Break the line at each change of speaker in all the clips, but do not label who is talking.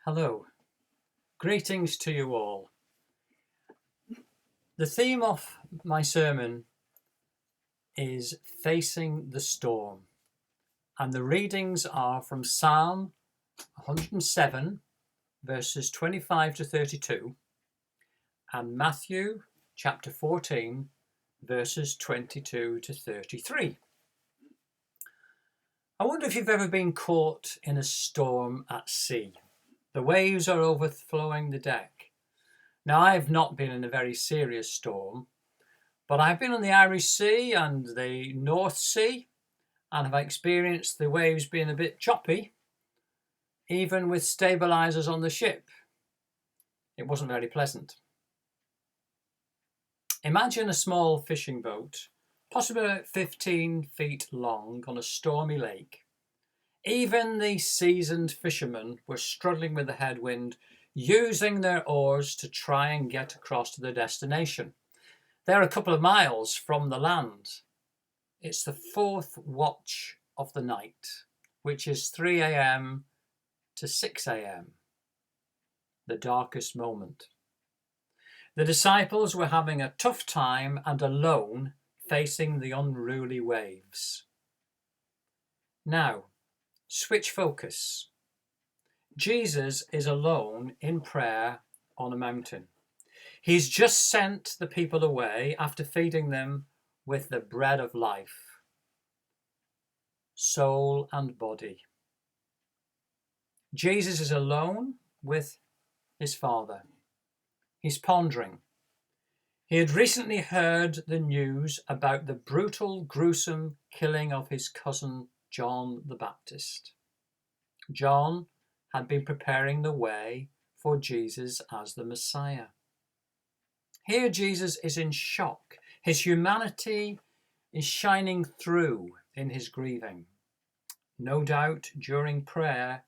Hello, greetings to you all. The theme of my sermon is Facing the Storm, and the readings are from Psalm 107, verses 25 to 32, and Matthew chapter 14, verses 22 to 33. I wonder if you've ever been caught in a storm at sea. The waves are overflowing the deck. Now, I've not been in a very serious storm, but I've been on the Irish Sea and the North Sea and have experienced the waves being a bit choppy, even with stabilisers on the ship. It wasn't very pleasant. Imagine a small fishing boat, possibly about 15 feet long, on a stormy lake. Even the seasoned fishermen were struggling with the headwind, using their oars to try and get across to their destination. They're a couple of miles from the land. It's the fourth watch of the night, which is 3 a.m. to 6 a.m., the darkest moment. The disciples were having a tough time and alone, facing the unruly waves. Now, switch focus. Jesus is alone in prayer on a mountain. He's just sent the people away after feeding them with the bread of life, soul and body. Jesus is alone with his Father. He's pondering. He had recently heard the news about the brutal, gruesome killing of his cousin John the Baptist. John had been preparing the way for Jesus as the Messiah. Here Jesus is in shock. His humanity is shining through in his grieving. No doubt during prayer,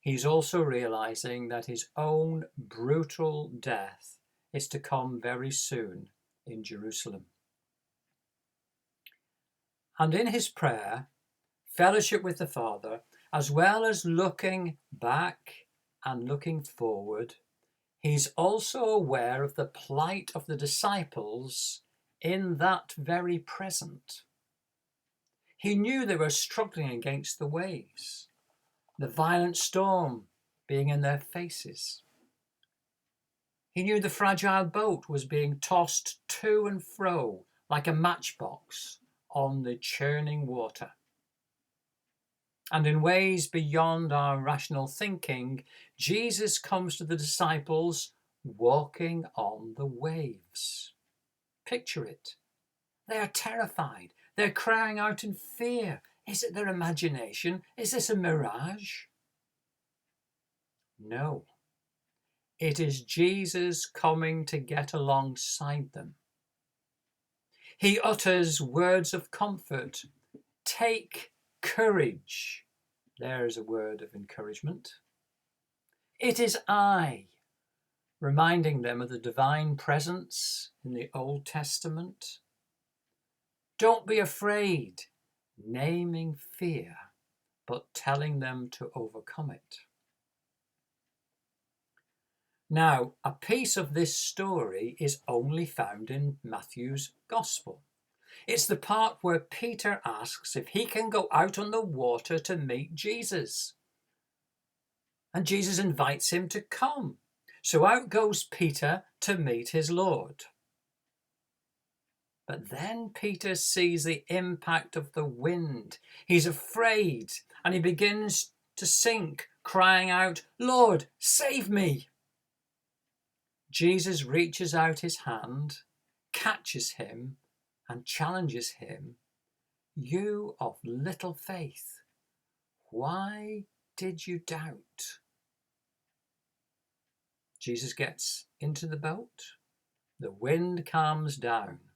he's also realizing that his own brutal death is to come very soon in Jerusalem. And in his prayer, fellowship with the Father, as well as looking back and looking forward, he's also aware of the plight of the disciples in that very present. He knew they were struggling against the waves, the violent storm being in their faces. He knew the fragile boat was being tossed to and fro like a matchbox on the churning water. And in ways beyond our rational thinking, Jesus comes to the disciples walking on the waves. Picture it. They are terrified. They're crying out in fear. Is it their imagination? Is this a mirage? No. It is Jesus coming to get alongside them. He utters words of comfort. Take courage. There's a word of encouragement. It is I, reminding them of the divine presence in the Old Testament. Don't be afraid, naming fear, but telling them to overcome it. Now, a piece of this story is only found in Matthew's Gospel. It's the part where Peter asks if he can go out on the water to meet Jesus. And Jesus invites him to come. So out goes Peter to meet his Lord. But then Peter sees the impact of the wind. He's afraid and he begins to sink, crying out, "Lord, save me!" Jesus reaches out his hand, catches him, and challenges him, "You of little faith, why did you doubt?" Jesus gets into the boat. The wind calms down.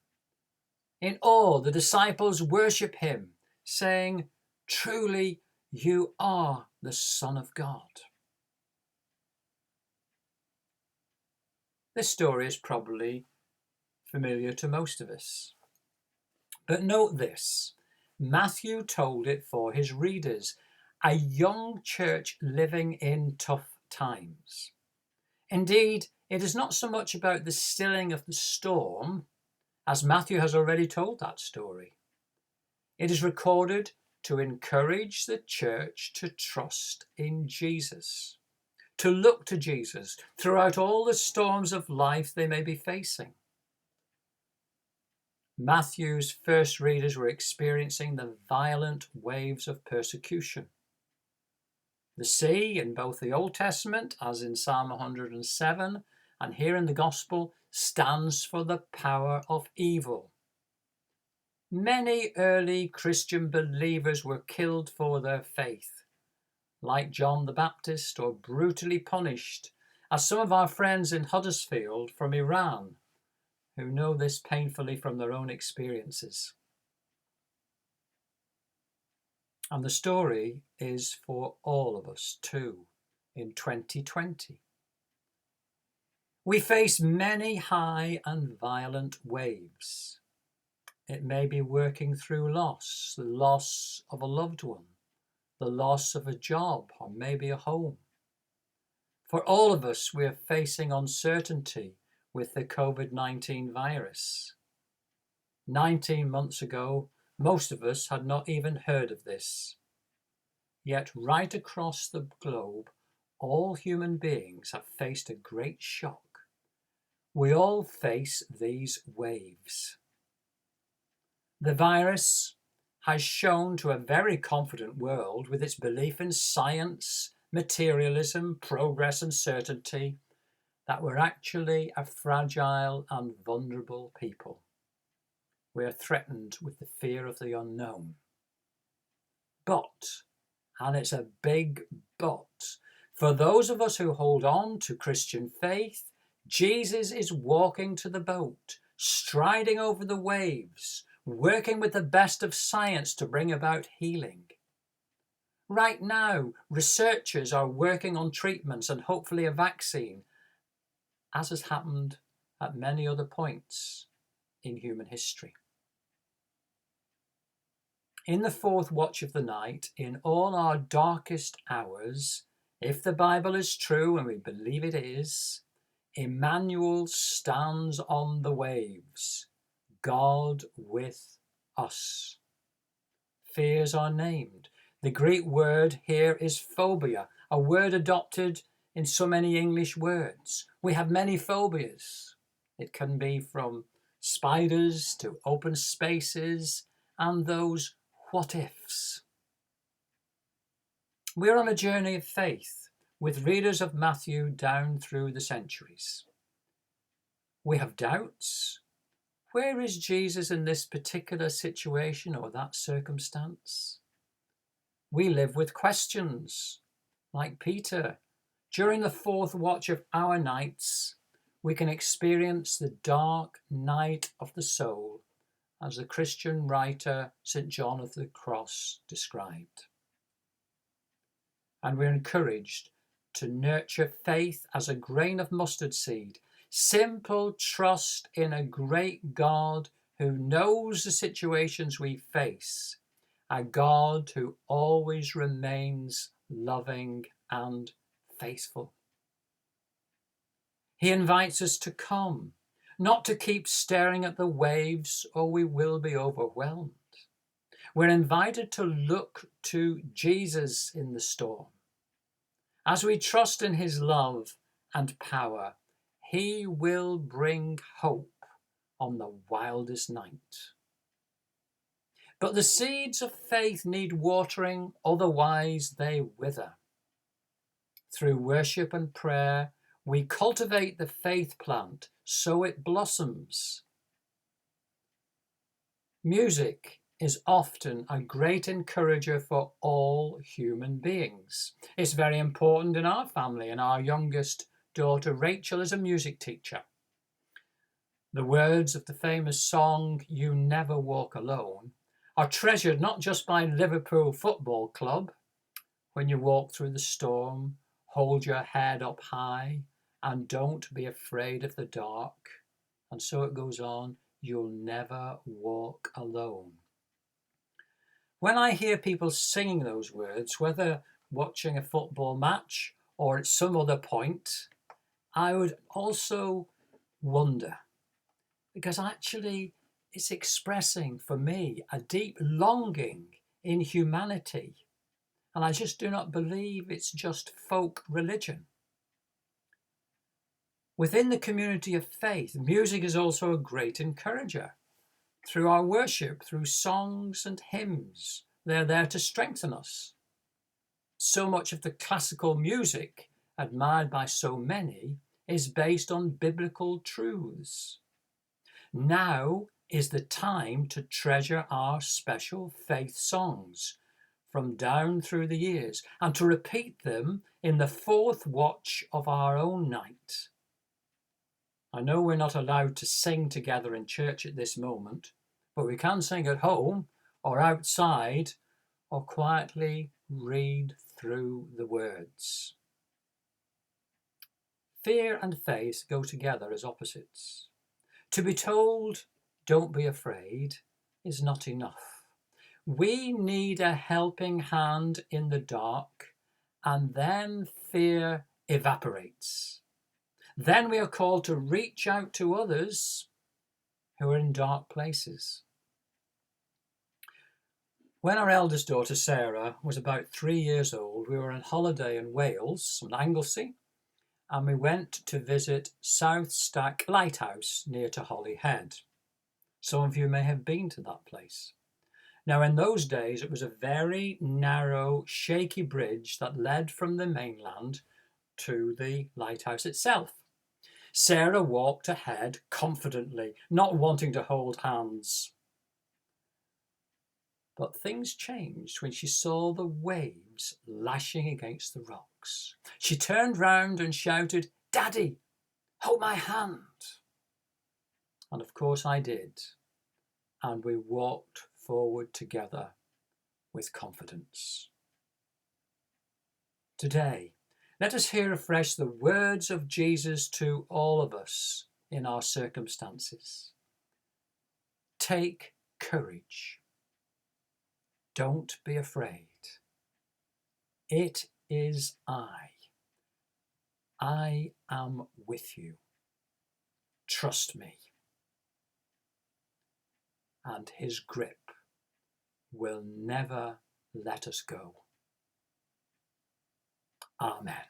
In awe, the disciples worship him, saying, "Truly, you are the Son of God." This story is probably familiar to most of us. But note this, Matthew told it for his readers, a young church living in tough times. Indeed, it is not so much about the stilling of the storm, as Matthew has already told that story. It is recorded to encourage the church to trust in Jesus, to look to Jesus throughout all the storms of life they may be facing. Matthew's first readers were experiencing the violent waves of persecution. The sea, in both the Old Testament, as in Psalm 107, and here in the Gospel, stands for the power of evil. Many early Christian believers were killed for their faith, like John the Baptist, or brutally punished, as some of our friends in Huddersfield from Iran, who know this painfully from their own experiences. And the story is for all of us too in 2020. We face many high and violent waves. It may be working through loss, the loss of a loved one, the loss of a job, or maybe a home. For all of us, we are facing uncertainty with the COVID-19 virus. 19 months ago, most of us had not even heard of this. Yet right across the globe, all human beings have faced a great shock. We all face these waves. The virus has shown to a very confident world, with its belief in science, materialism, progress and certainty, that we're actually a fragile and vulnerable people. We are threatened with the fear of the unknown. But, and it's a big but, for those of us who hold on to Christian faith, Jesus is walking to the boat, striding over the waves, working with the best of science to bring about healing. Right now, researchers are working on treatments and hopefully a vaccine, as has happened at many other points in human history. In the fourth watch of the night, in all our darkest hours, if the Bible is true, and we believe it is, Emmanuel stands on the waves, God with us. Fears are named. The Greek word here is phobia, a word adopted in so many English words. We have many phobias. It can be from spiders to open spaces and those what ifs. We're on a journey of faith with readers of Matthew down through the centuries. We have doubts. Where is Jesus in this particular situation or that circumstance? We live with questions. Like Peter, during the fourth watch of our nights, we can experience the dark night of the soul, as the Christian writer St. John of the Cross described. And we're encouraged to nurture faith as a grain of mustard seed, simple trust in a great God who knows the situations we face, a God who always remains loving and faithful. He invites us to come, not to keep staring at the waves or we will be overwhelmed. We're invited to look to Jesus in the storm. As we trust in his love and power, he will bring hope on the wildest night. But the seeds of faith need watering, otherwise they wither. Through worship and prayer, we cultivate the faith plant so it blossoms. Music is often a great encourager for all human beings. It's very important in our family, and our youngest daughter Rachel is a music teacher. The words of the famous song, "You Never Walk Alone," are treasured not just by Liverpool Football Club. When you walk through the storm, hold your head up high and don't be afraid of the dark. And so it goes on, you'll never walk alone. When I hear people singing those words, whether watching a football match or at some other point, I would also wonder, because actually it's expressing for me a deep longing in humanity. And I just do not believe it's just folk religion. Within the community of faith, music is also a great encourager. Through our worship, through songs and hymns, they're there to strengthen us. So much of the classical music, admired by so many, is based on biblical truths. Now is the time to treasure our special faith songs from down through the years and to repeat them in the fourth watch of our own night. I know we're not allowed to sing together in church at this moment, but we can sing at home or outside or quietly read through the words. Fear and faith go together as opposites. To be told, don't be afraid, is not enough. We need a helping hand in the dark, and then fear evaporates. Then we are called to reach out to others who are in dark places. When our eldest daughter Sarah was about 3 years old, we were on holiday in Wales, on Anglesey, and we went to visit South Stack Lighthouse near to Holyhead. Some of you may have been to that place. Now, in those days, it was a very narrow, shaky bridge that led from the mainland to the lighthouse itself. Sarah walked ahead confidently, not wanting to hold hands. But things changed when she saw the waves lashing against the rocks. She turned round and shouted, "Daddy, hold my hand." And of course I did. And we walked forward together with confidence. Today, let us hear afresh the words of Jesus to all of us in our circumstances. Take courage. Don't be afraid. It is I. I am with you. Trust me. And his grip will never let us go. Amen.